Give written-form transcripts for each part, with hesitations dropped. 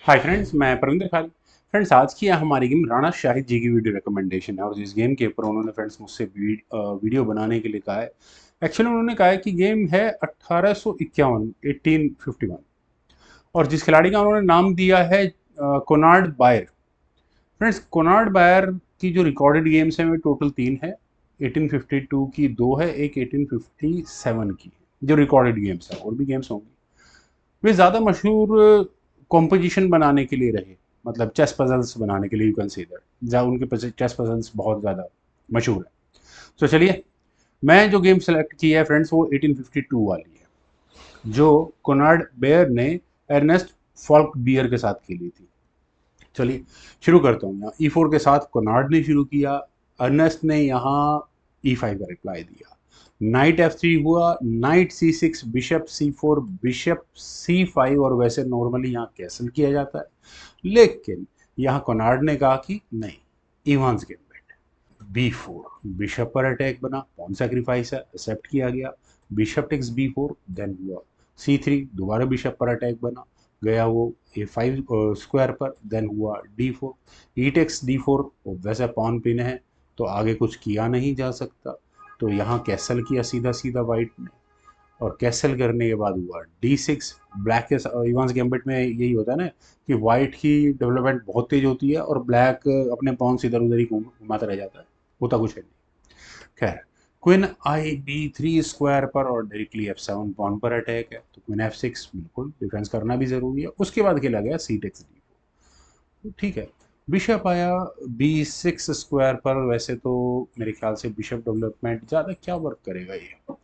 Hi friends, मैं परविंदर खाली। Friends, आज की हमारी गेम राणा शाहिद जी की वीडियो रिकमेंडेशन है और इस गेम के ऊपर उन्होंने फ्रेंड्स मुझसे वीडियो बनाने के लिए कहा है। एक्चुअली उन्होंने कहा है कि गेम है 1851 1851 और जिस खिलाड़ी का उन्होंने नाम दिया है Konrad Bayer. Friends, Konrad Bayer की जो रिकॉर्डेड गेम्स हैं वे टोटल 3 है। 1852 की 2 है, एक 1857 की है जो रिकॉर्डेड गेम्स है। और भी गेम्स होंगी। वे ज़्यादा मशहूर कॉम्पोजिशन बनाने के लिए रहे, मतलब चेस पजल्स बनाने के लिए, यू कैन से दैट, जहाँ उनके चेस पजल्स बहुत ज़्यादा मशहूर है। तो चलिए, मैं जो गेम सेलेक्ट की है फ्रेंड्स वो 1852 वाली है, जो कोनार्ड बेयर ने एर्नेस्ट फॉल्क बियर के साथ खेली थी। चलिए शुरू करता हूँ। यहाँ E4 के साथ कोनार्ड ने शुरू किया। अर्नेस्ट ने यहाँ E5 का रिप्लाई दिया। नाइट F3 हुआ, night C6, bishop C4, bishop C5, और वैसे नॉर्मली यहाँ कैसल किया जाता है, लेकिन यहाँ कोनार्ड ने कहा कि नहीं, इवांस गैम्बिट। B4, बिशप पर अटैक बना, पॉन सैक्रिफाइस है, एक्सेप्ट किया गया। बिशप टेक्स B4, देन हुआ C3, दोबारा बिशप पर अटैक बना, गया वो A5 स्क्वायर पर, देन हुआ D4, ई टेक्स D4। वैसे पॉन पिन है तो आगे कुछ किया नहीं जा सकता, तो यहाँ कैसल किया सीधा सीधा वाइट ने, और कैसल करने के बाद हुआ D6। ब्लैक के इवांस गैम्बिट में यही होता है ना कि वाइट की डेवलपमेंट बहुत तेज होती है और ब्लैक अपने पॉन्स इधर उधर ही घुमाता रह जाता है, होता कुछ है नहीं। खैर, क्वीन I B3 स्क्वायर पर और डायरेक्टली F7 पॉन पर अटैक है, तो क्वीन F6 बिल्कुल डिफेंस करना भी जरूरी है। उसके बाद खेला गया C टेक्स D4, तो ठीक है। बिशप आया B6 स्क्वायर पर, वैसे तो मेरे ख्याल से बिशप डेवलपमेंट ज़्यादा क्या वर्क करेगा ये।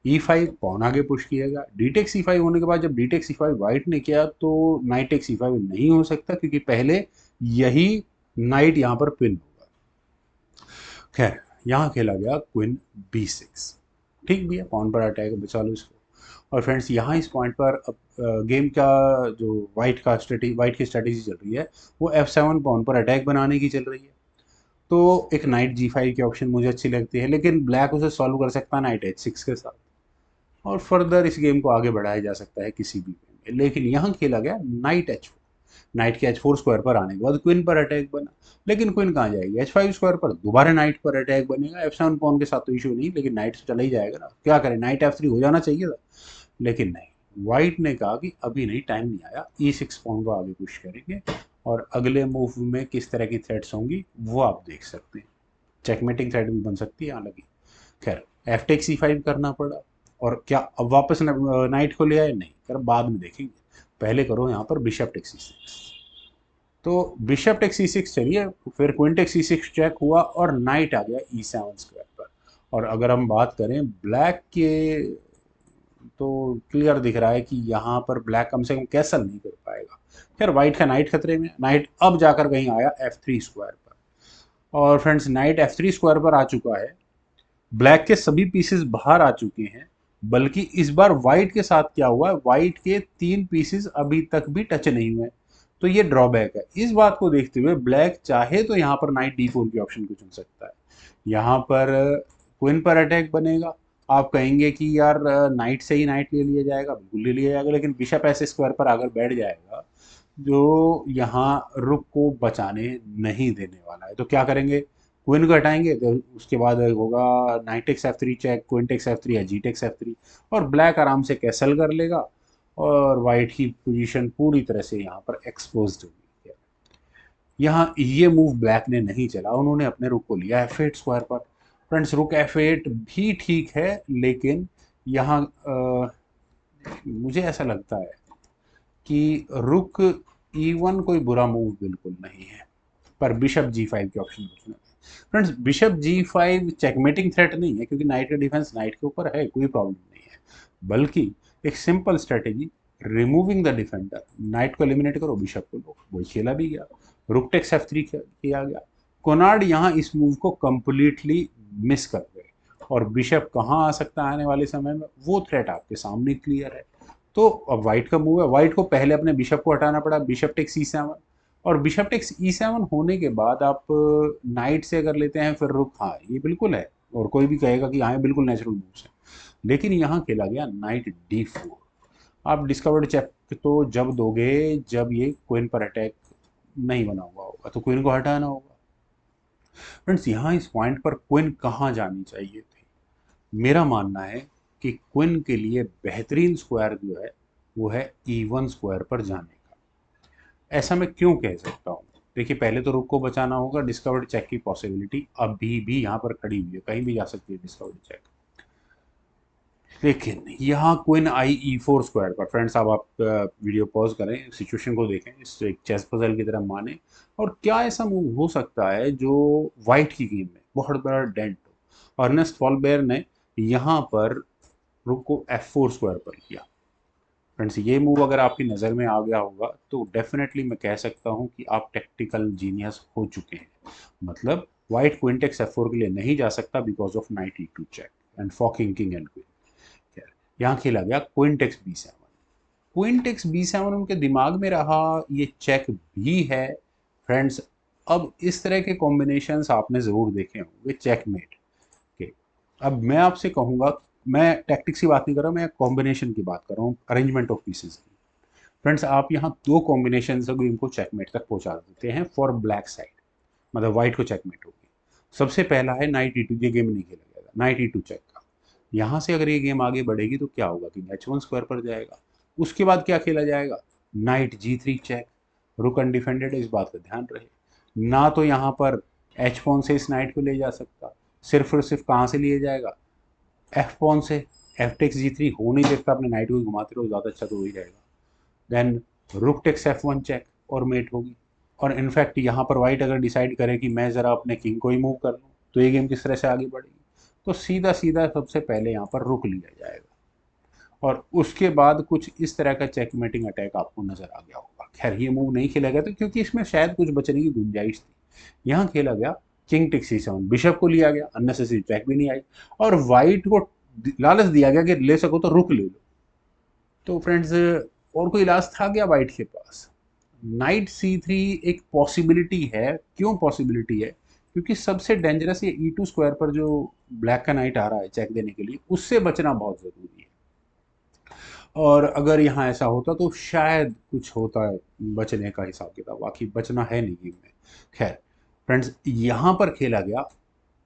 E5 पॉन आगे पुश किएगा। डी टेक C5 होने के बाद जब डी टेक C5 वाइट ने किया तो नाइट टेक C5 नहीं हो सकता, क्योंकि पहले यही नाइट यहाँ पर पिन होगा। खैर, यहाँ खेला गया क्वीन B6। ठीक भी है, पॉन पर अटैक बचा लो इसको। और फ्रेंड्स, यहाँ इस पॉइंट पर अब गेम का जो वाइट की स्ट्रेटेजी चल रही है वो F7 पॉन पर अटैक बनाने की चल रही है। तो एक नाइट G5 की ऑप्शन मुझे अच्छी लगती है, लेकिन ब्लैक उसे सॉल्व कर सकता है नाइट H6 के साथ, और फर्दर इस गेम को आगे बढ़ाया जा सकता है किसी भी गेम में। लेकिन यहाँ खेला गया नाइट H4। नाइट के H4 स्क्वायर पर आने के बाद क्वीन पर अटैक बना, लेकिन क्वीन कहाँ जाएगी, H5 स्क्वायर पर दोबारा नाइट पर अटैक बनेगा। F7 पॉन के साथ तो इशू नहीं, लेकिन नाइट से चला ही जाएगा ना, क्या करें, नाइट F3 हो जाना चाहिए था, लेकिन नहीं। वाइट ने कहा कि अभी नहीं, टाइम नहीं आया, E6 पॉन को आगे पुश करेंगे, और अगले मूव में किस तरह की थ्रेट्स होंगी वो आप देख सकते हैं। चेकमेटिंग थ्रेट भी बन सकती है, हालांकि। खैर, एफ टेक C5 करना पड़ा, और क्या अब वापस नाइट को ले आए, नहीं कर, बाद में देखेंगे, पहले करो यहाँ पर बिशप टेक C6। तो बिशप टेक C6 चलिए, फिर क्वीन टेक C6 चेक हुआ और नाइट आ गया E7 स्क्वायर पर। और अगर हम बात करें ब्लैक के, तो क्लियर दिख रहा है कि यहाँ पर ब्लैक कम से कम कैसल नहीं कर पाएगा। खैर, व्हाइट का नाइट खतरे में, नाइट अब जाकर कहीं आया F3 स्क्वायर पर। और फ्रेंड्स, नाइट F3 स्क्वायर पर आ चुका है, ब्लैक के सभी पीसेस बाहर आ चुके हैं, बल्कि इस बार व्हाइट के साथ क्या हुआ है, व्हाइट के 3 पीसेस अभी तक भी टच नहीं हुए, तो ये ड्रॉबैक है। इस बात को देखते हुए ब्लैक चाहे तो यहाँ पर नाइट D4 की ऑप्शन को चुन सकता है। यहाँ पर क्वीन पर अटैक बनेगा, आप कहेंगे कि यार नाइट से ही नाइट ले लिया जाएगा, बिल्कुल ले लिया जाएगा, लेकिन बिशप ऐसे स्क्वायर पर आकर बैठ जाएगा जो यहाँ रुक को बचाने नहीं देने वाला है। तो क्या करेंगे, क्वीन को हटाएंगे, तो उसके बाद होगा knight takes F3 check, queen takes F3 या जी टेक्स F3, और ब्लैक आराम से कैसल कर लेगा, और वाइट की पोजीशन पूरी तरह से यहाँ पर एक्सपोज्ड होगी। यहाँ ये मूव ब्लैक ने नहीं चला, उन्होंने अपने रुक को लिया F8 स्क्वायर पर। फ्रेंड्स, रुक F8 भी ठीक है, लेकिन यहाँ मुझे ऐसा लगता है कि रुक E1 कोई बुरा मूव बिल्कुल नहीं है, पर बिशप G5 की ऑप्शन रखना। Friends, bishop G5 checkmating threat नहीं है, क्योंकि नाइट का डिफेंस नाइट के ऊपर है, कोई प्रॉब्लम नहीं है, बल्कि एक simple strategy, removing the defender, night को एलिमिनेट करो, बिशप को लो, वही खेला भी गया। रुक टेक्स F3 किया गया। कोनार्ड यहाँ इस मूव को कंप्लीटली मिस कर गए, और बिशप कहाँ आ सकता है आने वाले समय में, वो थ्रेट आपके सामने क्लियर है। तो अब व्हाइट का मूव है, व्हाइट को पहले अपने बिशप को हटाना पड़ा, बिशप टेक्स E7, और बिशप टेक्स E7 होने के बाद आप नाइट से अगर लेते हैं फिर रुक, हाँ ये बिल्कुल है, और कोई भी कहेगा कि हाँ बिल्कुल नेचुरल मूव्स है, लेकिन यहाँ खेला गया नाइट D4। आप डिस्कवर्ड चेक तो जब दोगे जब ये क्वीन पर अटैक नहीं बना हुआ होगा, तो क्वीन को हटाना होगा। फ्रेंड्स यहाँ इस पॉइंट पर क्वीन कहाँ जानी चाहिए थी? मेरा मानना है कि क्वीन के लिए बेहतरीन स्क्वायर जो है वो है E1 स्क्वायर पर जाने का। ऐसा मैं क्यों कह सकता हूँ? देखिए, पहले तो रुक को बचाना होगा, डिस्कवर्ड चेक की पॉसिबिलिटी अभी भी यहाँ पर खड़ी हुई है, कहीं भी जा सकती है डिस्कवर्ड चेक। लेकिन यहाँ क्वीन आई E4 स्क्वायर पर, फ्रेंड्स अब आप वीडियो पॉज करें, सिचुएशन को देखें, इस एक चेस पजल की तरह माने, और क्या ऐसा मूव हो सकता है जो वाइट की गेम में बहुत बड़ा डेंट हो। अर्नेस्ट फॉलबेयर ने यहाँ पर रुक को F4 स्क्वायर पर किया। फ्रेंड्स ये मूव अगर आपकी नज़र में आ गया होगा तो डेफिनेटली मैं कह सकता हूँ कि आप टेक्टिकल जीनियस हो चुके हैं। मतलब वाइट क्वीन टेक्स F4 के लिए नहीं जा सकता because of knight E2 check and forking king and queen. खैर, यहाँ खेला गया queen takes B7। Queen takes B7 उनके दिमाग में रहा, ये चेक भी है। फ्रेंड्स अब इस तरह के कॉम्बिनेशंस आपने ज़रूर देखे होंगे चेकमेट के। अब मैं आपसे कहूँगा, मैं टैक्टिक्स की बात नहीं कर रहा, मैं कॉम्बिनेशन की बात कर रहा हूँ, अरेंजमेंट ऑफ पीसेस की। फ्रेंड्स आप यहाँ दो कॉम्बिनेशन से गेम को चेकमेट तक पहुंचा देते हैं फॉर ब्लैक साइड, मतलब वाइट को चेकमेट होगी। सबसे पहला है नाइट E2, ये गेम नहीं खेला जाएगा नाइट E2 चेक का। यहाँ से अगर ये गेम आगे बढ़ेगी तो क्या होगा कि H1 स्क्वायर पर जाएगा। उसके बाद क्या खेला जाएगा? Knight G3 check. Rook undefended है, इस बात का ध्यान रहे। ना तो यहाँ पर H1 से इस नाइट को ले जा सकता, सिर्फ और सिर्फ कहाँ से लिए जाएगा? F1 से। एफ टेक्स G3 हो नहीं सकता, अपने नाइट को घुमाते रहो, ज़्यादा अच्छा तो वही रहेगा। Then rook takes F1 check और मेट होगी। और इनफैक्ट यहाँ पर वाइट अगर डिसाइड करे कि मैं ज़रा अपने किंग को ही मूव कर लूँ, तो ये गेम किस तरह से आगे बढ़ेगी? तो सीधा सीधा सबसे पहले यहाँ पर रुक लिया जाएगा, और उसके बाद कुछ इस तरह का चेकमेटिंग अटैक आपको नजर आ गया होगा। खैर ये मूव नहीं खेला गया था क्योंकि इसमें शायद कुछ बचने की गुंजाइश थी। यहाँ खेला गया किंग टेक्स C7, बिशप को लिया गया, अननेसेसरी चेक भी नहीं आई, और वाइट को लालच दिया गया कि ले सको तो रुक ले लो। तो फ्रेंड्स और कोई इलाज था क्या वाइट के पास? नाइट C3 एक पॉसिबिलिटी है। क्यों पॉसिबिलिटी है? क्योंकि सबसे डेंजरस ये E2 स्क्वायर पर जो ब्लैक का नाइट आ रहा है चेक देने के लिए, उससे बचना बहुत ज़रूरी है। और अगर यहाँ ऐसा होता तो शायद कुछ होता है बचने का हिसाब किताब, बाकी बचना है नहीं गेम में। खैर फ्रेंड्स यहाँ पर खेला गया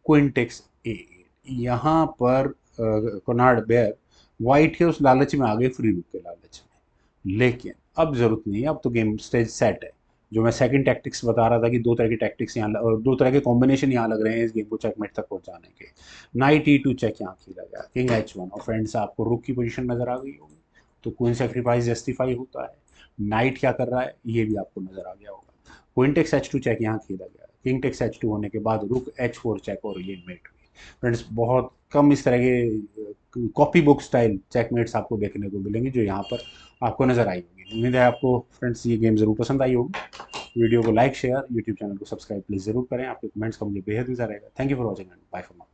क्वीन टेक्स A8। यहाँ पर कोनार्ड बेयर वाइट के उस लालच में आ गए, फ्री रुक के लालच में। लेकिन अब जरूरत नहीं है, अब तो गेम स्टेज सेट है। जो मैं सेकंड टैक्टिक्स बता रहा था कि दो तरह की टैक्टिक्स यहाँ और दो तरह के कॉम्बिनेशन यहाँ लग रहे हैं इस गेम को चेकमेट तक पहुंचाने के। नाइट E2 चेक यहाँ खेला गया, किंग H1, और फ्रेंड्स आपको रुक की पोजीशन नजर आ गई होगी, तो क्वीन सेक्रीफाइस जस्टिफाई होता है। नाइट क्या कर रहा है ये भी आपको नजर आ गया होगा। क्वीन टेक्स H2 चेक यहाँ खेला गया, किंग टेक्स H2 होने के बाद रुक H4 चेक, और ये मेट हुई। फ्रेंड्स बहुत कम इस तरह के कॉपी बुक स्टाइल चेकमेट्स आपको देखने को मिलेंगे जो यहाँ पर आपको नजर आई होगी। उम्मीद है आपको फ्रेंड्स ये गेम जरूर पसंद आई होगी। वीडियो को लाइक शेयर, यूट्यूब चैनल को सब्सक्राइब प्लीज जरूर करें। आपके कमेंट्स का मुझे बेहद इंतजार रहेगा। Thank you for watching and bye for now.